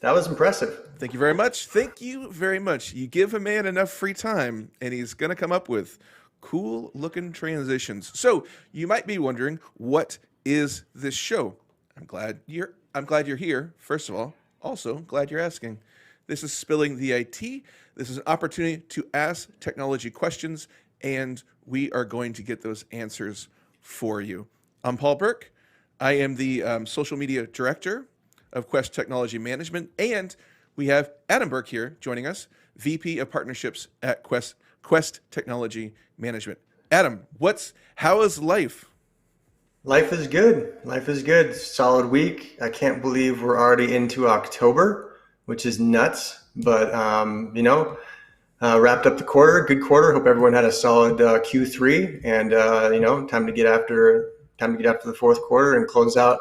That was impressive. Thank you very much. Thank you very much. You give a man enough free time, and he's going to come up with cool looking transitions. So you might be wondering, what is this show? I'm glad you're here. First of all, also glad you're asking. This is Spilling the IT. This is an opportunity to ask technology questions, and we are going to get those answers for you. I'm Paul Burke. I am the social media director of Quest Technology Management, and we have Adam Burke here joining us, VP of Partnerships at Quest Technology Management. Adam, how is life? Life is good. Life is good. Solid week. I can't believe we're already into October, which is nuts. But wrapped up the quarter. Good quarter. Hope everyone had a solid Q3, and time to get after the fourth quarter and close out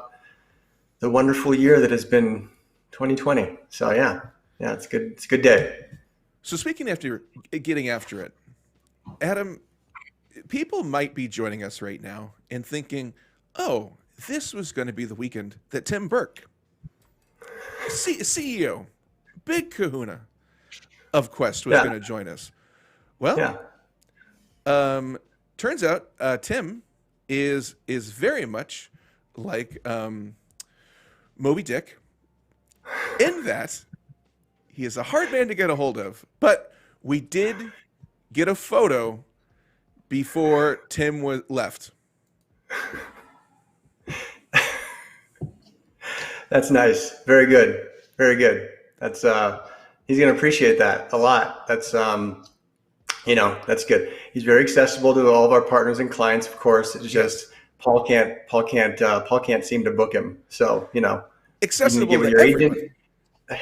the wonderful year that has been 2020. So yeah, it's good. It's a good day. So speaking after getting after it, Adam, people might be joining us right now and thinking, "Oh, this was going to be the weekend that Tim Burke, CEO, big Kahuna of Quest, was Yeah, going to join us." Well, yeah. turns out Tim is very much like Moby Dick in that he is a hard man to get a hold of. But we did get a photo before Tim was left. That's nice. Very good. Very good. That's he's gonna appreciate that a lot. That's good. He's very accessible to all of our partners and clients, of course. It's Yes, just Paul can't seem to book him. So, you need to get accessible with to your agent. everybody.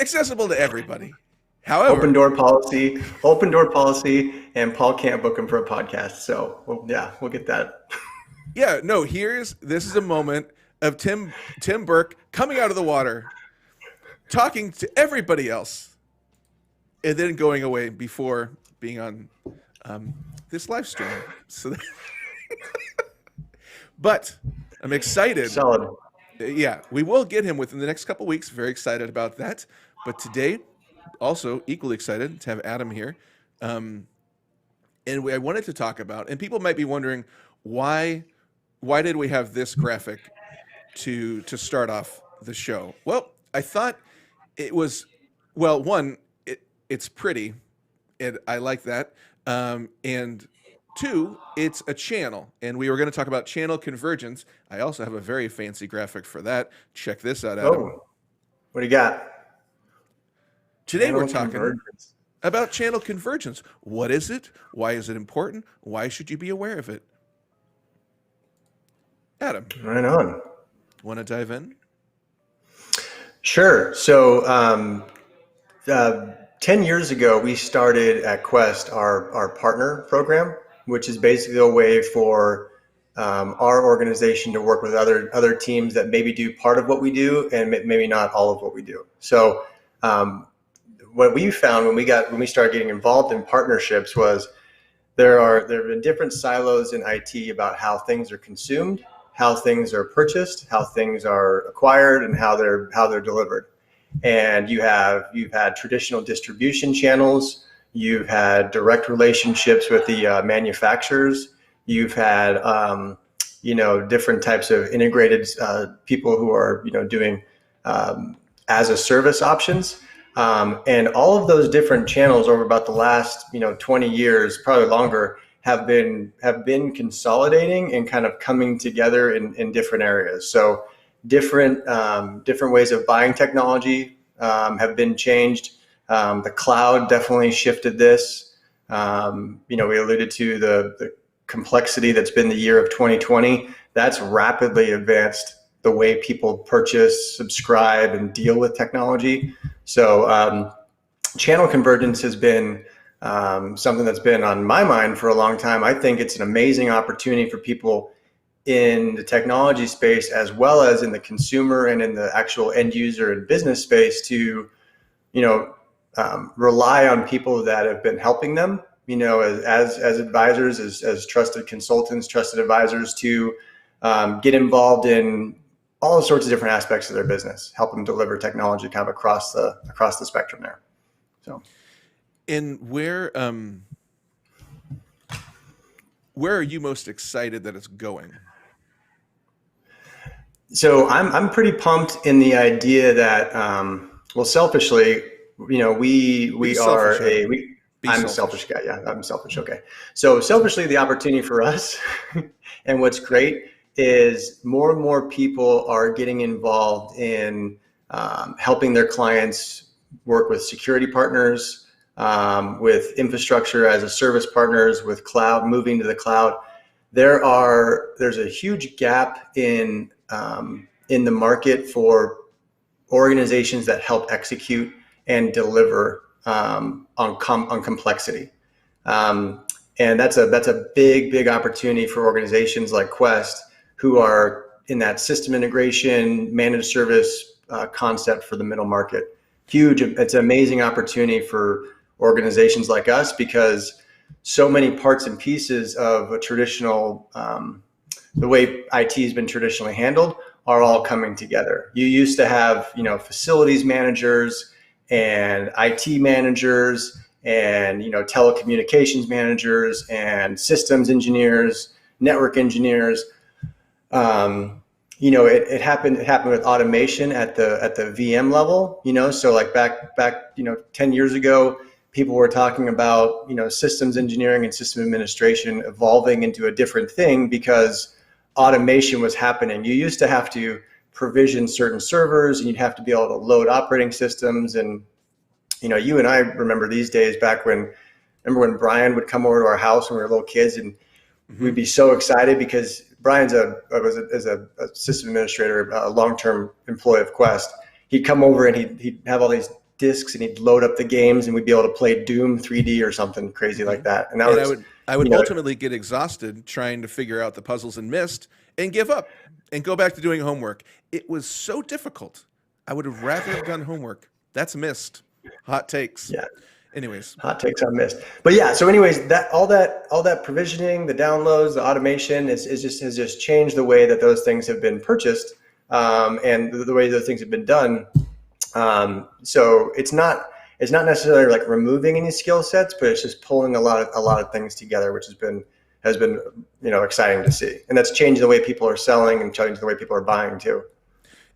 Accessible to everybody. Open However, door policy, open door policy, and Paul can't book him for a podcast. So, well, yeah, we'll get that. yeah, no. This is a moment of Tim Burke coming out of the water, talking to everybody else, and then going away before being on this live stream. But I'm excited. Solid. Yeah, we will get him within the next couple weeks. Very excited about that. But today, also equally excited to have Adam here. Um, I wanted to talk about, and people might be wondering why did we have this graphic to start off the show? Well, I thought it was, well, one, it's pretty, and I like that. And two, it's a channel, and we were going to talk about channel convergence. I also have a very fancy graphic for that. Check this out, Adam. Oh, what do you got? Today we're Channel talking convergence. about channel convergence. What is it? Why is it important? Why should you be aware of it? Adam, Right on. want to dive in? Sure. So, 10 years ago, we started at Quest our partner program, which is basically a way for our organization to work with other teams that maybe do part of what we do and maybe not all of what we do. So, what we found when we started getting involved in partnerships was there have been different silos in IT about how things are consumed, how things are purchased, how things are acquired, and how they're delivered. And you've had traditional distribution channels, you've had direct relationships with the manufacturers, you've had different types of integrated people who are doing as a service options. And all of those different channels over about the last 20 years, probably longer, have been consolidating and kind of coming together in different areas. So different ways of buying technology have been changed. The cloud definitely shifted this. We alluded to the complexity that's been the year of 2020. That's rapidly advanced the way people purchase, subscribe, and deal with technology. So channel convergence has been something that's been on my mind for a long time. I think it's an amazing opportunity for people in the technology space as well as in the consumer and in the actual end user and business space to, rely on people that have been helping them, as advisors, as trusted consultants, trusted advisors to get involved in all sorts of different aspects of their business, help them deliver technology kind of across the spectrum there. So, And where are you most excited that it's going? so I'm pretty pumped in the idea that, well, selfishly, Be we selfish, are Adam. Be I'm a selfish selfish. guy. Yeah, I'm selfish. Okay. So selfishly, the opportunity for us, and what's great is more and more people are getting involved in helping their clients work with security partners, with infrastructure as a service partners, with cloud, moving to the cloud. There's a huge gap in the market for organizations that help execute and deliver on complexity. Um, and that's a big opportunity for organizations like Quest, who are in that system integration managed service concept for the middle market. Huge. It's an amazing opportunity for organizations like us, because so many parts and pieces of a traditional the way IT has been traditionally handled are all coming together. You used to have, facilities managers and IT managers and, telecommunications managers and systems engineers, network engineers. It happened with automation at the VM level, so like back 10 years ago, people were talking about, systems engineering and system administration evolving into a different thing because automation was happening. You used to have to provision certain servers, and you'd have to be able to load operating systems. And you and I remember these days back when, remember when Brian would come over to our house when we were little kids, and Hmm. we'd be so excited because Brian's a system administrator, a long-term employee of Quest. He'd come over and he'd have all these discs, and he'd load up the games, and we'd be able to play Doom 3D or something crazy Hmm. like that. And that And was, I would you know, ultimately get exhausted trying to figure out the puzzles in Mist and give up and go back to doing homework. It was so difficult. I would have rather have done homework. That's Mist. Hot takes. yeah, Anyways, hot takes on missed. But yeah, so anyways, that provisioning, the downloads, the automation has just changed the way that those things have been purchased, and the way those things have been done. So it's not necessarily like removing any skill sets, but it's just pulling a lot of things together, which has been exciting to see, and that's changed the way people are selling and changed the way people are buying too.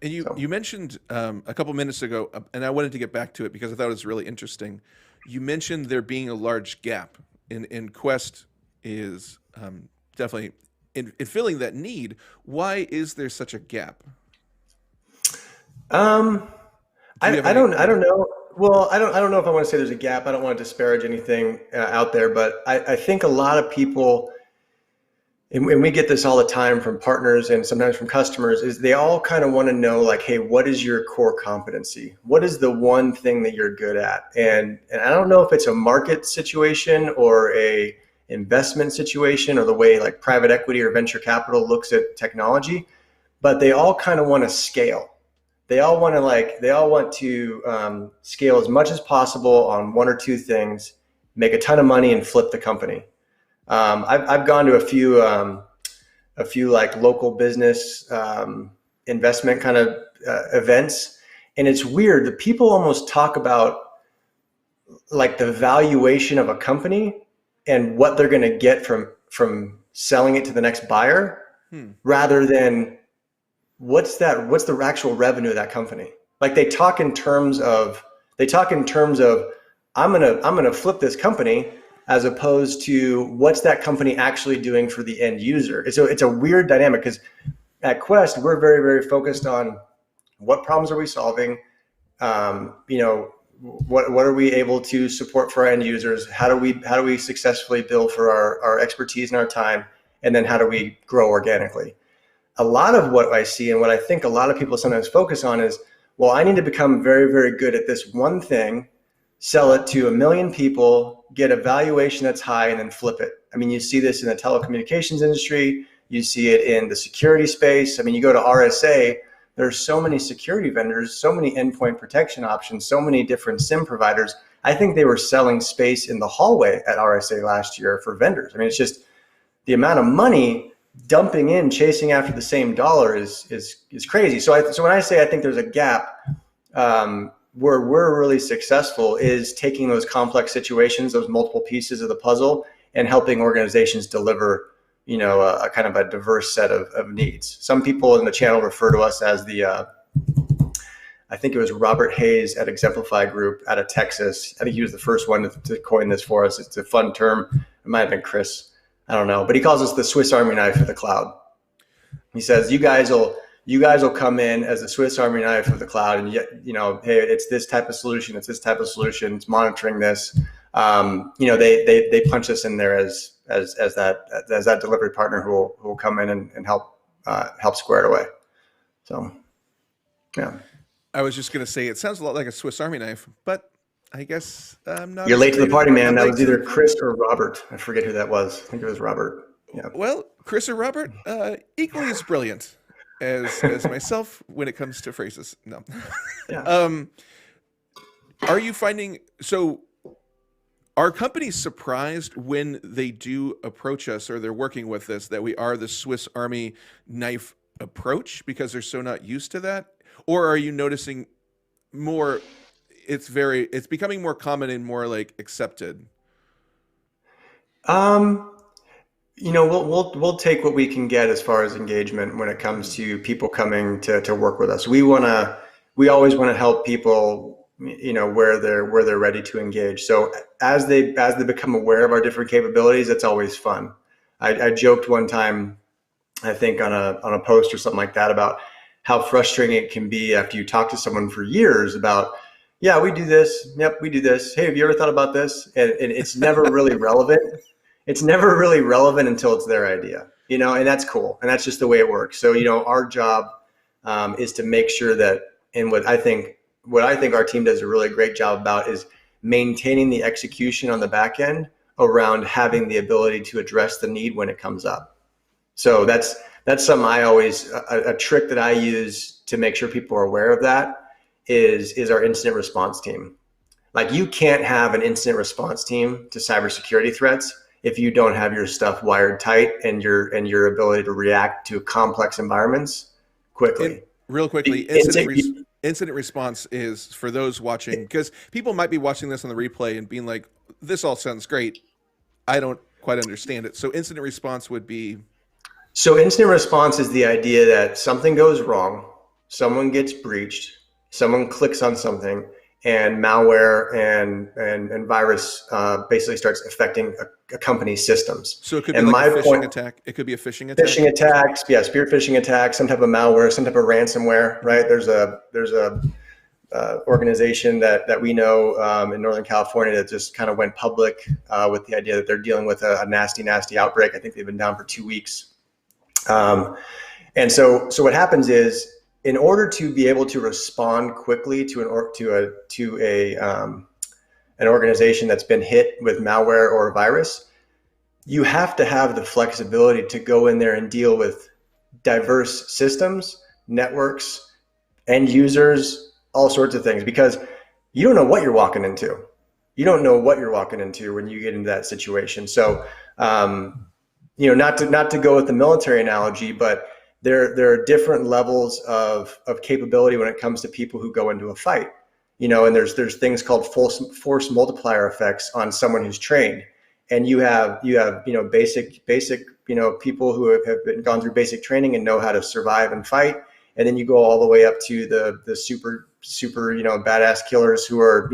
and So you mentioned a couple minutes ago, and I wanted to get back to it because I thought it was really interesting. You mentioned there being a large gap in Quest is definitely in filling that need. Why is there such a gap? um, Do you have I any? don't know. Well, I don't know if I want to say there's a gap. I don't want to disparage anything out there, but I think a lot of people, and we get this all the time from partners and sometimes from customers, is they all kind of want to know, like, hey, what is your core competency? What is the one thing that you're good at? And I don't know if it's a market situation or a investment situation or the way like private equity or venture capital looks at technology, but they all kind of want to scale. They all want to scale as much as possible on one or two things, make a ton of money, and flip the company. I've gone to a few like local business investment kind of events, and it's weird. The people almost talk about like the valuation of a company and what they're going to get from selling it to the next buyer, Hmm. rather than what's the actual revenue of that company. Like they talk in terms of I'm gonna flip this company, as opposed to what's that company actually doing for the end user. It's a weird dynamic, because at Quest we're very focused on what problems are we solving, what are we able to support for our end users, how do we successfully bill for our expertise and our time, and then how do we grow organically. A lot of what I see and what I think a lot of people sometimes focus on is, well, I need to become very good at this one thing, sell it to a million people, get a valuation that's high, and then flip it. I mean, you see this in the telecommunications industry, you see it in the security space. I mean, you go to RSA, there's so many security vendors, so many endpoint protection options, so many different SIM providers. I think they were selling space in the hallway at RSA last year for vendors. I mean, it's just the amount of money dumping in, chasing after the same dollar is crazy. So when I say I think there's a gap, where we're really successful is taking those complex situations, those multiple pieces of the puzzle, and helping organizations deliver, a kind of a diverse set of needs. Some people in the channel refer to us as I think it was Robert Hayes at Exemplify Group out of Texas. I think he was the first one to coin this for us. It's a fun term. It might have been Chris. I don't know, but he calls us the Swiss Army knife of the cloud. He says, you guys will come in as the Swiss Army knife of the cloud, and hey, it's this type of solution, it's monitoring this. They punch us in there as that delivery partner who will come in and help square it away. So, yeah. I was just going to say it sounds a lot like a Swiss Army knife, but I guess I'm not. You're late to the party, man. That was either the... Chris or Robert. I forget who that was. I think it was Robert. Yeah. Well, Chris or Robert, equally as brilliant as myself when it comes to phrases. No. Yeah. Are you finding so? Are companies surprised when they do approach us or they're working with us that we are the Swiss Army knife approach because they're so not used to that? Or are you noticing more? It's becoming more common and more like accepted. Um, we'll take what we can get as far as engagement when it comes to people coming to work with us. We always want to help people, where they're ready to engage. So as they become aware of our different capabilities, it's always fun. I joked one time, I think on a post or something like that, about how frustrating it can be after you talk to someone for years about, yeah, we do this. Yep, we do this. Hey, have you ever thought about this? And it's never really relevant. It's never really relevant until it's their idea, and that's cool. And that's just the way it works. So, our job is to make sure that, and what I think our team does a really great job about is maintaining the execution on the back end around having the ability to address the need when it comes up. So that's something I always, a trick that I use to make sure people are aware of that is our incident response team. Like, you can't have an incident response team to cybersecurity threats if you don't have your stuff wired tight and your ability to react to complex environments quickly. And real quickly, incident response is for those watching, because people might be watching this on the replay and being like, this all sounds great. I don't quite understand it. So incident response would be. So incident response is the idea that something goes wrong, someone gets breached, someone clicks on something, and malware and virus basically starts affecting a company's systems. So it could be like a phishing attack. It could be a phishing attack. Phishing attacks, yeah, spear phishing attacks, some type of malware, some type of ransomware, right? There's a organization that we know in Northern California that just kind of went public with the idea that they're dealing with a nasty outbreak. I think they've been down for 2 weeks. And so what happens is, in order to be able to respond quickly to an organization that's been hit with malware or a virus, you have to have the flexibility to go in there and deal with diverse systems, networks, end users, all sorts of things, because you don't know what you're walking into. You don't know what you're walking into when you get into that situation. So, not to go with the military analogy, but there are different levels of capability when it comes to people who go into a fight, and there's things called force multiplier effects on someone who's trained. And you have basic people who have gone through basic training and know how to survive and fight. And then you go all the way up to the super badass killers who are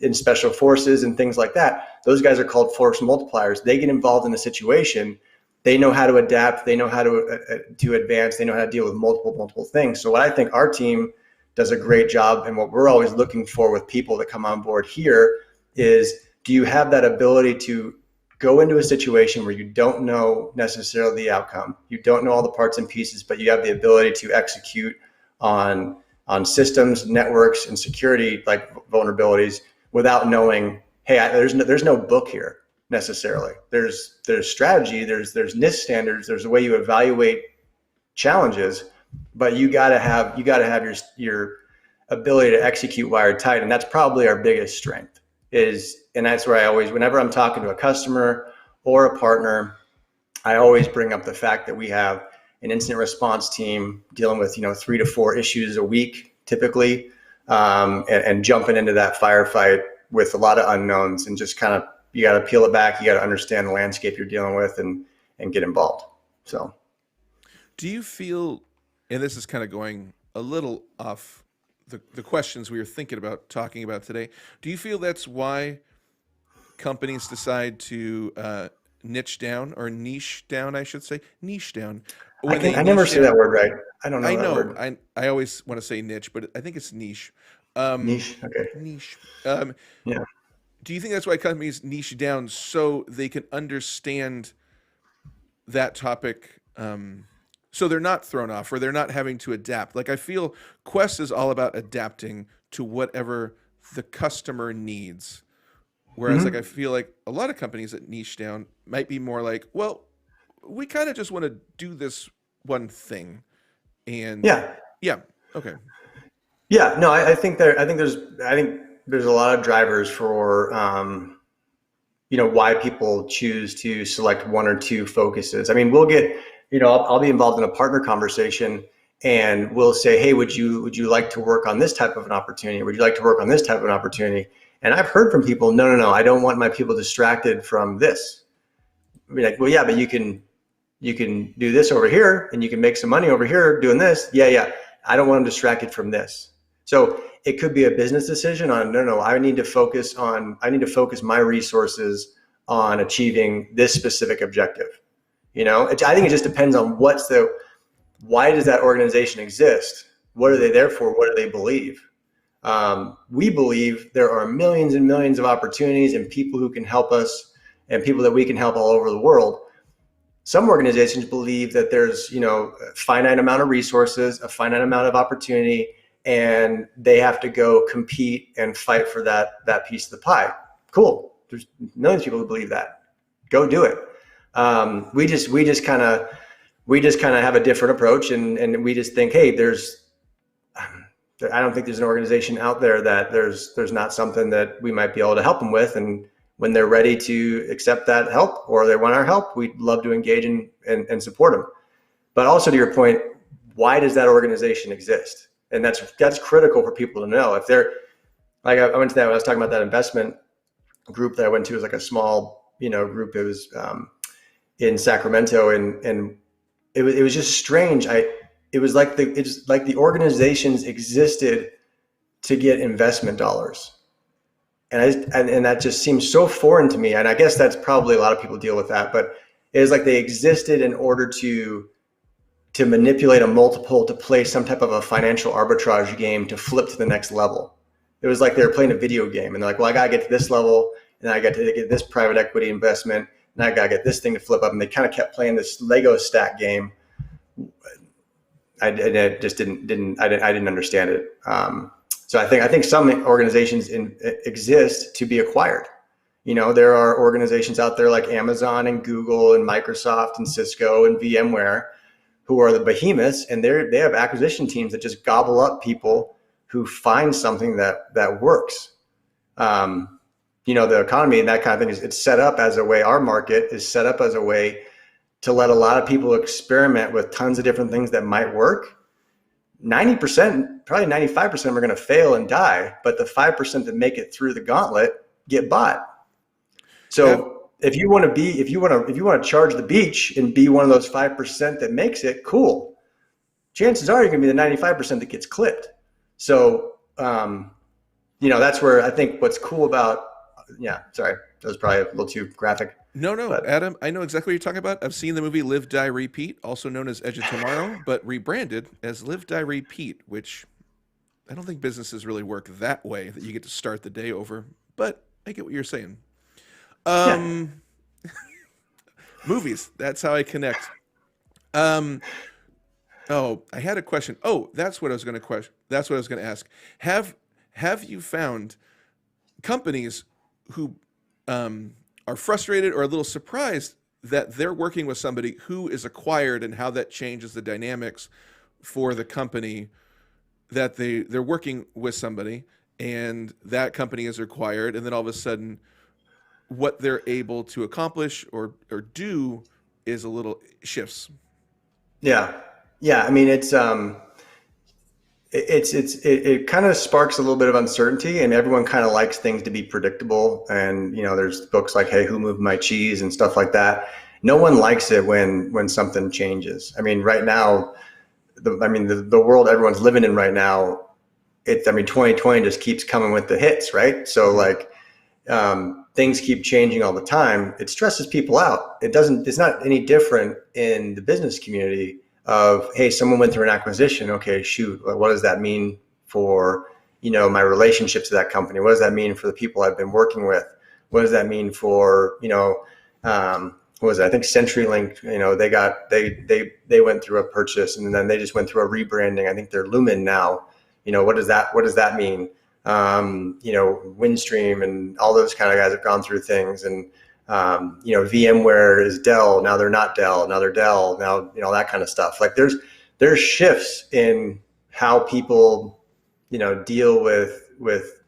in special forces and things like that. Those guys are called force multipliers. They get involved in a situation. They know how to adapt. They know how to advance. They know how to deal with multiple things. So what I think our team does a great job, and what we're always looking for with people that come on board here is, do you have that ability to go into a situation where you don't know necessarily the outcome? You don't know all the parts and pieces, but you have the ability to execute on systems, networks, and security like vulnerabilities without knowing, hey, there's no book here necessarily. There's strategy, there's NIST standards, there's a way you evaluate challenges, but you gotta have your ability to execute wired tight, and that's probably our biggest strength. And that's where I always, whenever I'm talking to a customer or a partner, I always bring up the fact that we have an incident response team dealing with 3 to 4 issues a week typically, and jumping into that firefight with a lot of unknowns, and just kind of, you got to peel it back. You got to understand the landscape you're dealing with, and get involved. So Do you feel, and this is kind of going a little off the questions we were thinking about talking about today, do you feel that's why companies decide to niche down, I should say, niche down, when they I never niche say that down? word right. I don't I know that know, word. I always want to say niche, but I think it's niche. Um, Niche. Okay. niche. Yeah. Do you think that's why companies niche down so they can understand that topic, so they're not thrown off or they're not having to adapt? Like, I feel Quest is all about adapting to whatever the customer needs. Whereas, like, I Hmm. feel like a lot of companies that niche down might be more like, well, we kind of just want to do this one thing. And Yeah. yeah, okay. Yeah. No, I think there. I think there's a lot of drivers for why people choose to select 1 or 2 focuses. I mean, we'll get, I'll be involved in a partner conversation, and we'll say, hey, would you like to work on this type of an opportunity? Would you like to work on this type of an opportunity? And I've heard from people, no, no, no, I don't want my people distracted from this. I mean, like, well, yeah, but you can do this over here, and you can make some money over here doing this. Yeah, yeah. I don't want them distracted from this. So it could be a business decision on, no, no, I need to focus my resources on achieving this specific objective. I think it just depends on why does that organization exist? What are they there for? What do they believe? We believe there are millions and millions of opportunities and people who can help us, and people that we can help all over the world. Some organizations believe that there's a finite amount of resources, a finite amount of opportunity, and they have to go compete and fight for that piece of the pie. Cool. There's millions of people who believe that. Go do it. We just kind of have a different approach, and we just think, hey, I don't think there's an organization out there that there's not something that we might be able to help them with. And when they're ready to accept that help, or they want our help, we'd love to engage and support them. But also, to your point, why does that organization exist? And that's critical for people to know. If they're like, I went to that when I was talking about that investment group that I went to. It was like a small group. It was in Sacramento, and it was just strange. It's like the organizations existed to get investment dollars. And that just seems so foreign to me. And I guess that's probably, a lot of people deal with that, but it was like they existed in order to manipulate a multiple, to play some type of a financial arbitrage game, to flip to the next level. It was like they were playing a video game, and they're like, well, I gotta get to this level, and I got to get this private equity investment, and I gotta get this thing to flip up. And they kind of kept playing this Lego stack game. I just didn't understand it. So I think some organizations exist to be acquired. There are organizations out there like Amazon and Google and Microsoft and Cisco and VMware, who are the behemoths, and they have acquisition teams that just gobble up people who find something that works. The economy and that kind of thing it's set up as a way. Our market is set up as a way to let a lot of people experiment with tons of different things that might work. 90%, probably 95% of them are going to fail and die, but the 5% that make it through the gauntlet get bought. Have So if you want to charge the beach and be one of those 5% that makes it, cool. Chances are you're going to be the 95% that gets clipped. So that's where I think what's cool about. Yeah, sorry, that was probably a little too graphic, No, no, but Adam, I know exactly what you're talking about. I've seen the movie Live, Die, Repeat, also known as Edge of Tomorrow, but rebranded as Live, Die, Repeat, which I don't think businesses really work that way, that you get to start the day over. But I get what you're saying. yeah. Um, movies, that's how I connect. Um, oh, I had a question. Oh, that's what I was going to question. That's what I was going to ask. Have have you found companies who are frustrated or a little surprised that they're working with somebody who is acquired, and how that changes the dynamics for the company, that they're working with somebody and that company is acquired, and then all of a sudden what they're able to accomplish or do is a little shifts. Yeah. Yeah. I mean, it kind of sparks a little bit of uncertainty, and everyone kind of likes things to be predictable. And there's books like "Hey, Who Moved My Cheese" and stuff like that. No one likes it when something changes. I mean, right now, the world everyone's living in right now. 2020 just keeps coming with the hits, right? So Mm-hmm. like, things keep changing all the time. It stresses people out. It's not any different in the business community of, hey, someone went through an acquisition. Okay, shoot, what does that mean for, my relationship to that company? What does that mean for the people I've been working with? What does that mean for, what was it? I think CenturyLink, they went through a purchase, and then they just went through a rebranding. I think they're Lumen now. What does that mean? Windstream and all those kind of guys have gone through things. And, VMware is Dell. Now they're not Dell. Now they're Dell. Now, that kind of stuff. Like there's shifts in how people, deal with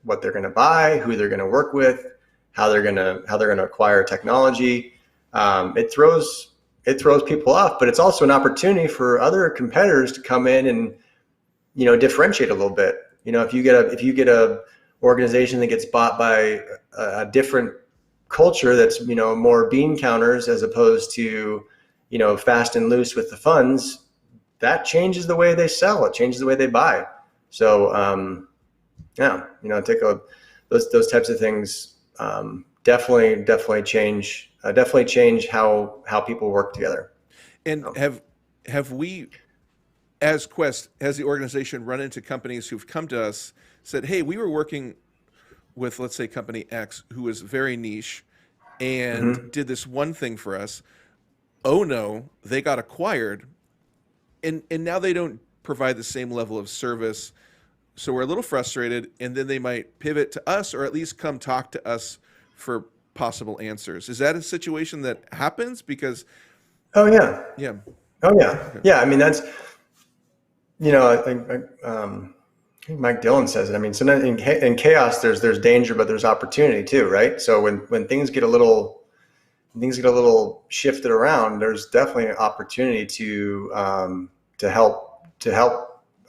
what they're going to buy, who they're going to work with, how they're going to acquire technology. It throws people off, but it's also an opportunity for other competitors to come in and, differentiate a little bit. If you get a organization that gets bought by a different culture that's, more bean counters as opposed to, fast and loose with the funds, that changes the way they sell. It changes the way they buy. So, yeah, those types of things, definitely change how people work together. And have we, as Quest, has the organization run into companies who've come to us, said, "Hey, we were working with, let's say, company X, who was very niche and Mm-hmm. did this one thing for us. Oh no, they got acquired, and now they don't provide the same level of service. So we're a little frustrated, and then they might pivot to us, or at least come talk to us for possible answers." Is that a situation that happens? Because Oh yeah. yeah, Oh yeah. okay, Yeah. I mean, I think Mike Dillon says it. I mean, sometimes in chaos, there's danger, but there's opportunity too, right? So when things get a little shifted around, there's definitely an opportunity to help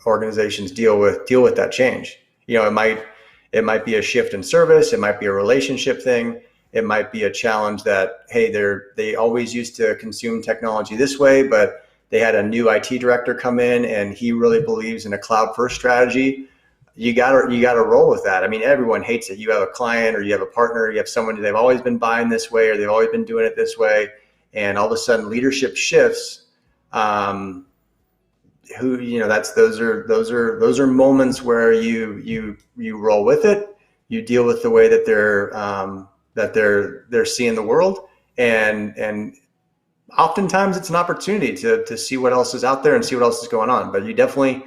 organizations deal with that change. It might be a shift in service, it might be a relationship thing, it might be a challenge that, hey, they always used to consume technology this way, but they had a new IT director come in and he really believes in a cloud first strategy. You gotta roll with that. I mean, everyone hates it. You have a client or you have a partner, you have someone, they've always been buying this way or they've always been doing it this way, and all of a sudden leadership shifts. Um, who that's those are moments where you roll with it. You deal with the way that they're seeing the world, and oftentimes it's an opportunity to see what else is out there and see what else is going on. But you definitely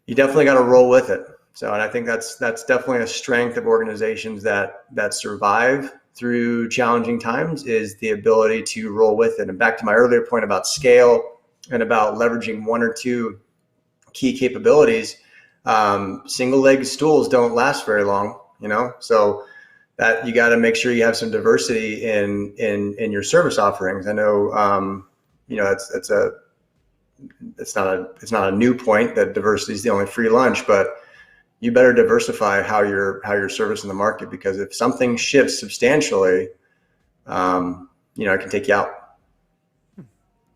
got to roll with it. So, and I think that's definitely a strength of organizations that survive through challenging times, is the ability to roll with it. And back to my earlier point about scale and about leveraging one or two key capabilities, single leg stools don't last very long. So that you got to make sure you have some diversity in your service offerings. I know, it's not a new point that diversity is the only free lunch, but you better diversify how you're servicing the market, because if something shifts substantially, it can take you out.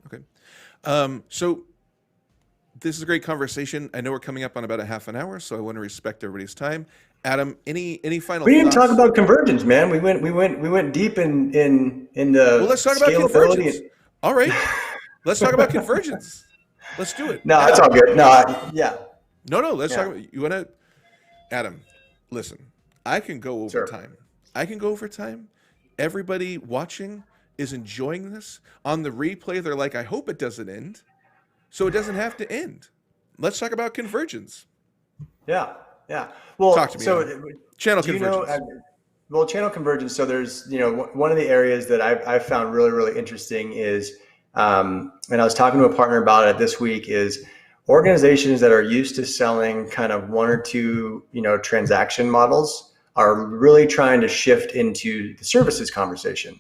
okay. So this is a great conversation. I know we're coming up on about a half an hour, so I want to respect everybody's time. Adam, any final We didn't talk thoughts? about convergence, man. We went deep in Well, the let's talk about convergence. scalability. All right, let's talk about convergence. Let's do it, No, it's all Adam. good. No, yeah, No, no, let's talk yeah, about. You want to, Adam? Listen, I can go over sure. time. I can go over time. Everybody watching is enjoying this. On the replay, they're like, "I hope it doesn't end," so it doesn't have to end. Let's talk about convergence. Yeah, yeah. Talk Well, to me, so Adam. Channel do you know? convergence. Well, channel convergence. So there's, one of the areas that I've found really, really interesting is, and I was talking to a partner about it this week, is organizations that are used to selling kind of one or two, transaction models are really trying to shift into the services conversation.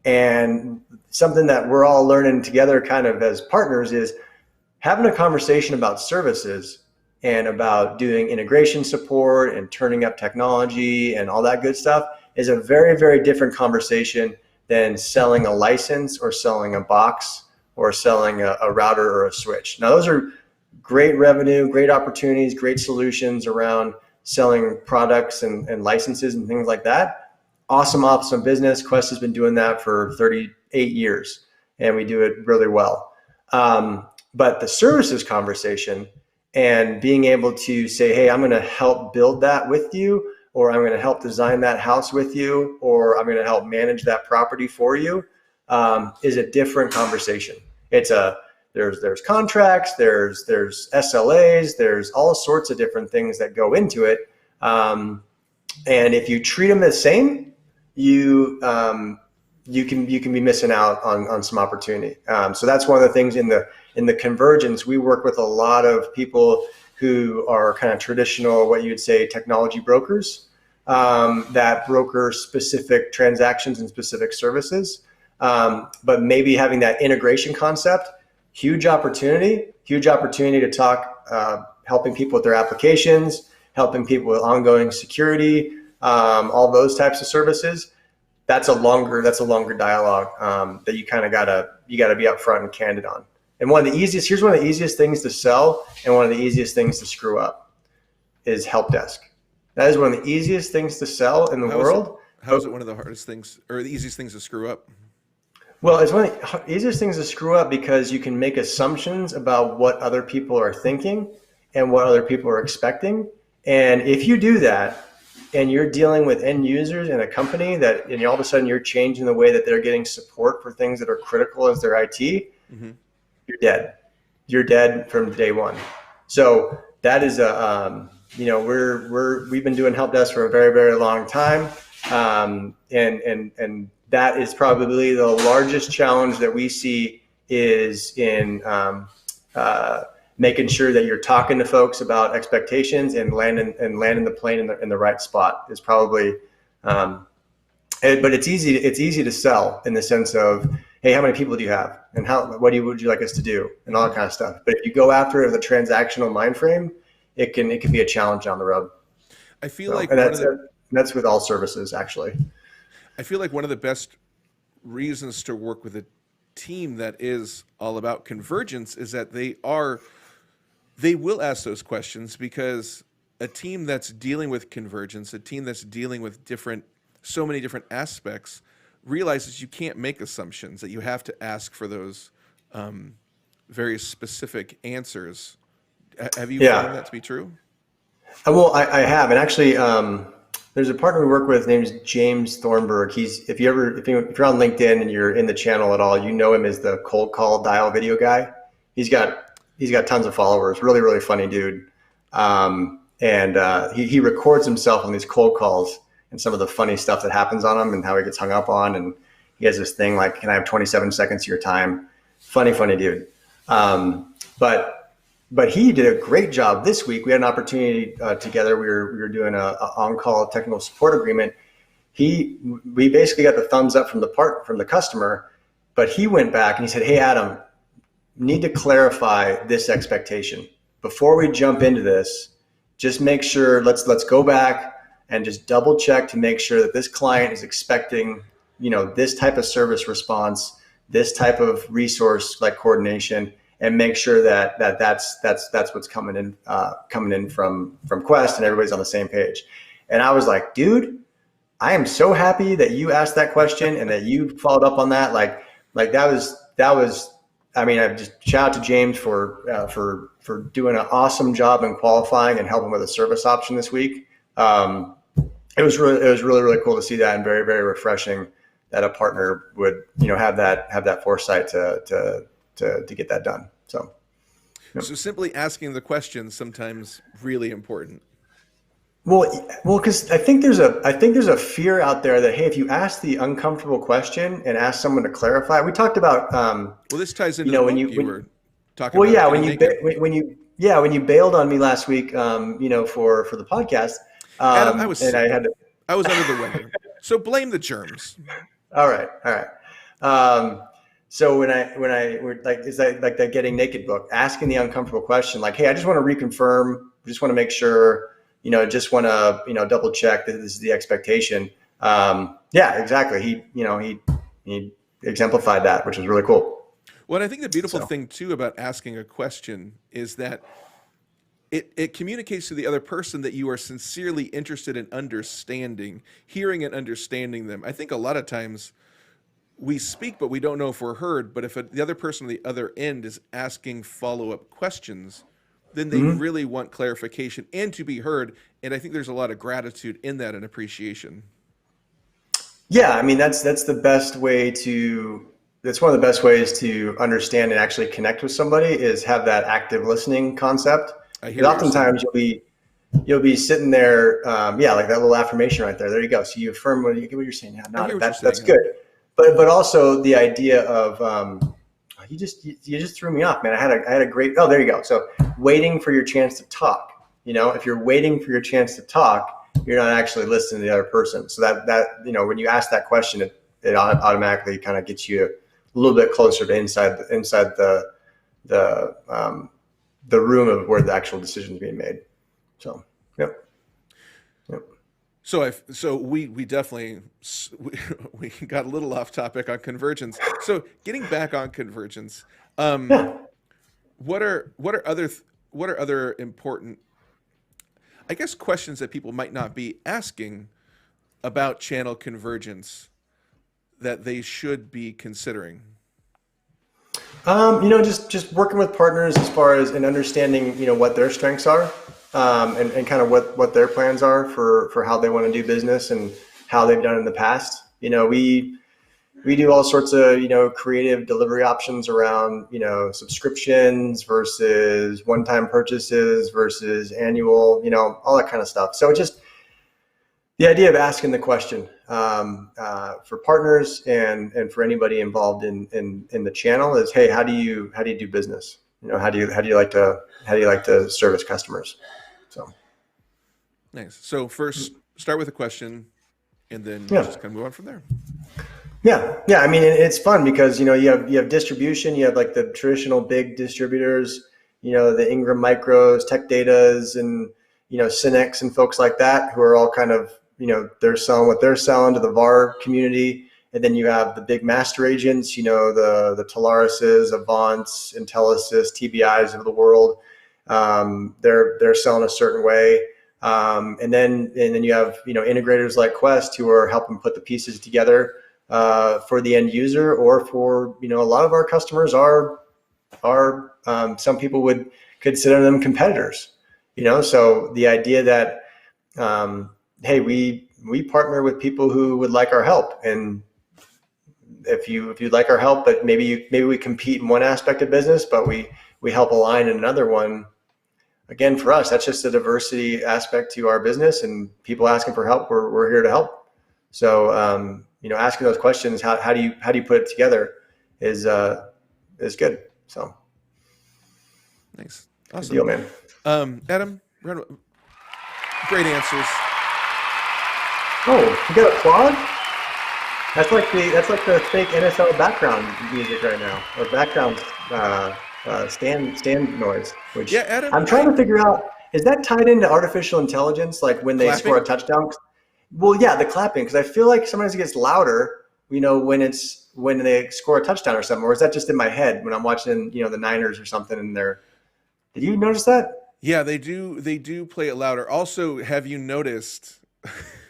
And something that we're all learning together kind of as partners is having a conversation about services and about doing integration support and turning up technology and all that good stuff is a very, very different conversation than selling a license or selling a box or selling a router or a switch. Now, those are great revenue, great opportunities, great solutions around selling products and licenses and things like that. Awesome business. Quest has been doing that for 38 years, and we do it really well. But the services conversation and being able to say, hey, I'm going to help build that with you, or I'm going to help design that house with you, or I'm going to help manage that property for you, is a different conversation. It's a there's contracts, there's SLAs, there's all sorts of different things that go into it. And if you treat them the same, you you can be missing out on some opportunity. So that's one of the things in the Convergence. We work with a lot of people who are kind of traditional, what you'd say, technology brokers, that broker specific transactions and specific services. But maybe having that integration concept, huge opportunity to talk, helping people with their applications, helping people with ongoing security, all those types of services. That's a longer dialogue that you kind of gotta be upfront and candid on. And here's one of the easiest things to sell and one of the easiest things to screw up is help desk. That is one of the easiest things to sell in the world. How is it one of the hardest things or the easiest things to screw up? Well, it's one of the easiest things to screw up because you can make assumptions about what other people are thinking and what other people are expecting. And if you do that, and you're dealing with end users in a company and all of a sudden you're changing the way that they're getting support for things that are critical as their IT, mm-hmm. You're dead. You're dead from day one. So that is we've been doing help desk for a very, very long time. And that is probably the largest challenge that we see is in making sure that you're talking to folks about expectations and landing the plane in the right spot is probably, but it's easy to sell in the sense of, hey, how many people do you have, and what would you like us to do, and all that kind of stuff. But if you go after it with a transactional mind frame, it can be a challenge on the road. I feel like that's with all services actually. I feel like one of the best reasons to work with a team that is all about convergence is that they will ask those questions, because a team that's dealing with convergence, a team that's dealing with so many different aspects, realizes you can't make assumptions, that you have to ask for those very specific answers. Have you found that to be true? Well, I have, and actually, there's a partner we work with named James Thornburg. If you're on LinkedIn and you're in the channel at all, you know him as the cold call dial video guy. He's got tons of followers. Really, really funny dude. And he records himself on these cold calls and some of the funny stuff that happens on them and how he gets hung up on. And he has this thing like, "Can I have 27 seconds of your time?" Funny dude. But he did a great job this week. We had an opportunity together. We were doing a on-call technical support agreement. We basically got the thumbs up from the customer, but he went back and he said, "Hey, Adam, need to clarify this expectation before we jump into this. Just make sure, let's go back and just double check to make sure that this client is expecting, this type of service response, this type of resource like coordination, and make sure that's what's coming in from Quest and everybody's on the same page." And I was like, dude, I am so happy that you asked that question and that you followed up on that. Like that was. I mean, I just shout out to James for doing an awesome job in qualifying and helping with a service option this week. It was really cool to see that, and very, very refreshing that a partner would have that foresight to get that done. So simply asking the question sometimes really important. Well, because I think there's a fear out there that, hey, if you ask the uncomfortable question and ask someone to clarify, we talked about. Well, this ties into when you were talking. Well, about when you bailed on me last week, for the podcast. Adam, I was under the weather, so blame the germs. All right. Um, so we're like, is that like that getting naked book, asking the uncomfortable question, like, hey, I just want to reconfirm, just want to make sure, just want to, double check that this is the expectation. Yeah, exactly. He exemplified that, which was really cool. Well, I think the beautiful So, thing too about asking a question is that it communicates to the other person that you are sincerely interested in understanding, hearing and understanding them. I think a lot of times we speak, but we don't know if we're heard. But if the other person on the other end is asking follow up questions, then they mhm. really want clarification and to be heard. And I think there's a lot of gratitude in that and appreciation. Yeah, I mean that's the best way to that's one of the best ways to understand and actually connect with somebody is have that active listening concept. I hear Because what you're saying. oftentimes you'll be sitting there, yeah, like that little affirmation right there. There you go. So you affirm what you get what you're saying. Yeah, I hear no, what you're that's saying, good. Adam. But also the idea of you just threw me off, man. I had a great. Oh, there you go. So waiting for your chance to talk. If you're waiting for your chance to talk, you're not actually listening to the other person. So that when you ask that question, it automatically kind of gets you a little bit closer to inside the the room of where the actual decision is being made. So, yep, yep. So we definitely we, we got a little off topic on convergence. So getting back on convergence, um, Yeah. what are other important, I guess, questions that people might not be asking about channel convergence that they should be considering? Just working with partners as far as and understanding, what their strengths are, and kind of what their plans are for how they want to do business and how they've done in the past. We do all sorts of, creative delivery options around, subscriptions versus one-time purchases versus annual, all that kind of stuff. So it's just the idea of asking the question for partners and for anybody involved in the channel is, hey, how do you do business? How do you like to service customers? So Nice. So first, start with a question, and then yeah. just kind of move on from there. Yeah. I mean, it's fun because you have distribution. You have like the traditional big distributors, the Ingram Micros, Tech Datas, and Cinex and folks like that who are all kind of they're selling what they're selling to the VAR community. And then you have the big master agents, the Telarises, Avants, Intelisys, TBIs of the world. They're selling a certain way. And then you have integrators like Quest who are helping put the pieces together for the end user, or for a lot of our customers are some people would consider them competitors. So the idea that hey, we partner with people who would like our help, and if you'd like our help, but maybe we compete in one aspect of business, but we help align in another one. Again, for us, that's just a diversity aspect to our business, and people asking for help, we're here to help. So, asking those questions, how do you put it together is good. So, Nice. good Awesome. deal, man. Adam, great answers. Oh, you got applaud? That's like the fake NFL background music right now, or background stand noise. Yeah, Which Adam, I'm trying to figure out, is that tied into artificial intelligence? Like when they score a clapping. touchdown? Well, yeah, the clapping, because I feel like sometimes it gets louder, when they score a touchdown or something. Or is that just in my head when I'm watching, the Niners or something? And they're, did you notice that? Yeah, they do. They do play it louder. Also, have you noticed?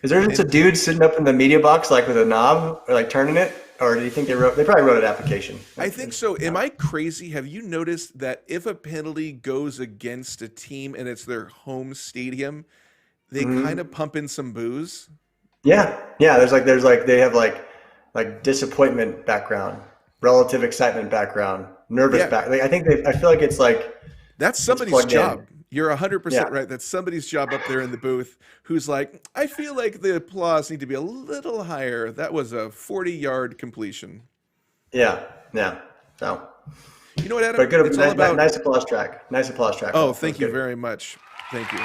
Is there just a And dude sitting up in the media box like with a knob or like turning it? Or do you think they probably wrote an application? I think so. Am I crazy? Have you noticed that if a penalty goes against a team and it's their home stadium, they kind Mm-hmm. of pump in some booze? Yeah. There's like they have like disappointment background, relative excitement background, nervous Yeah, back. Like, I feel like that's it's somebody's plugged in. job. You're 100% Yeah. right. That's somebody's job up there in the booth who's like, I feel like the applause need to be a little higher. That was a 40-yard completion. Yeah. Yeah. So, You know what, Adam? but good, It's all about. nice applause track. Nice applause track, Oh, though. That was thank you good. very much. Thank you.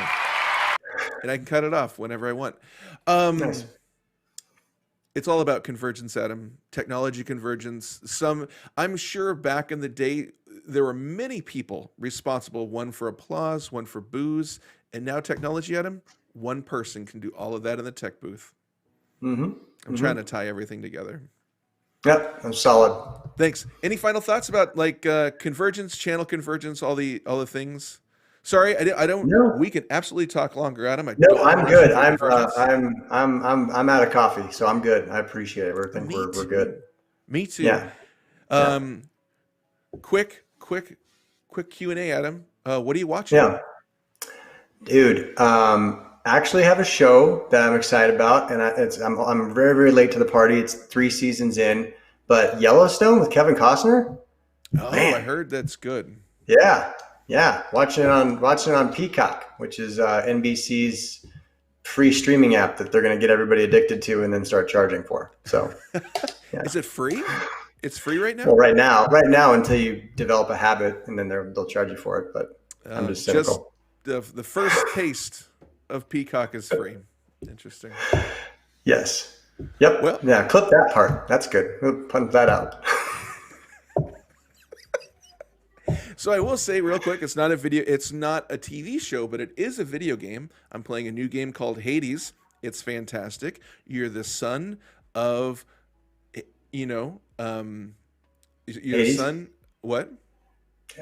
And I can cut it off whenever I want. Nice. Um, It's all about convergence, Adam. Technology convergence. I'm sure back in the day, there were many people responsible, one for applause, one for booze, and now technology, Adam, one person can do all of that in the tech booth. Mm-hmm. I'm trying Mm-hmm. to tie everything together. Yep, I'm solid. Thanks. Any final thoughts about like convergence, channel convergence, all the things? Sorry, I don't. No, We can absolutely talk longer, Adam. I no, don't want to I'm rush you good. for convergence. I'm out of coffee, so I'm good. I appreciate it. I think Me we're good. too. Me too. Yeah, yeah, Um, quick, quick, quick Q&A, Adam. What are you watching? yeah. Dude, actually have a show that I'm excited about, and I'm very very late to the party. It's 3 seasons in, but Yellowstone with Kevin Costner, Oh, I man, heard that's good. yeah, yeah. Watching it on Peacock, which is NBC's free streaming app that they're going to get everybody addicted to and then start charging for. So yeah. Is it free? It's free right Well, now? right now, until you develop a habit, and then they'll charge you for it. But I'm just Just cynical. the first taste of Peacock is free. Interesting. Yes. Yep. Well, Yeah. Clip that part. That's good. We'll punt that out. so I will say real quick, it's not a TV show, but it is a video game. I'm playing a new game called Hades. It's fantastic. You're the son of, you know, you're the Hades son. What?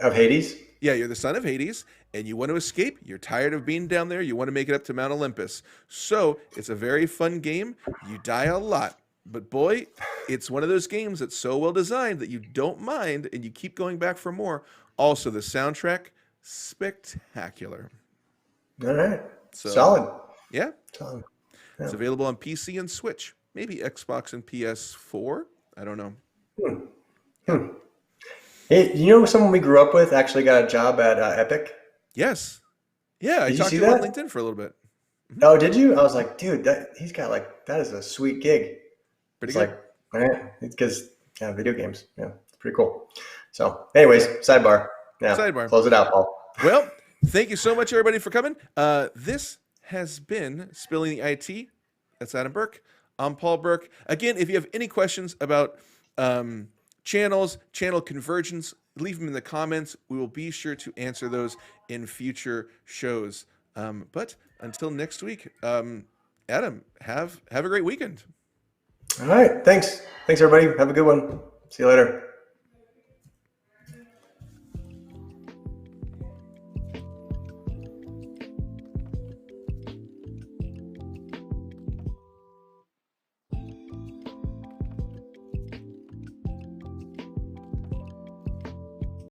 of Hades. Yeah, you're the son of Hades, and you want to escape. You're tired of being down there. You want to make it up to Mount Olympus. So it's a very fun game. You die a lot, but boy, it's one of those games that's so well designed that you don't mind, and you keep going back for more. Also, the soundtrack, spectacular. All right. So, Solid. yeah, Solid. it's Yeah. available on PC and Switch. Maybe Xbox and PS4. I don't know. Hmm. Yeah. Hmm. Hey, someone we grew up with actually got a job at Epic? Yes. Yeah, I Did you talked see to him on that? LinkedIn for a little bit. Mhm. Oh, did you? I was like, dude, that is a sweet gig. Pretty It's good. like, it's because yeah, video games. Yeah, it's pretty cool. So, anyways, sidebar. Yeah, Sidebar. close it out, Paul. Well, thank you so much, everybody, for coming. This has been Spilling the IT. That's Adam Burke. I'm Paul Burke. Again, if you have any questions about channel convergence, leave them in the comments. We will be sure to answer those in future shows. But until next week, Adam, have a great weekend. All right, thanks. Thanks, everybody. Have a good one. See you later.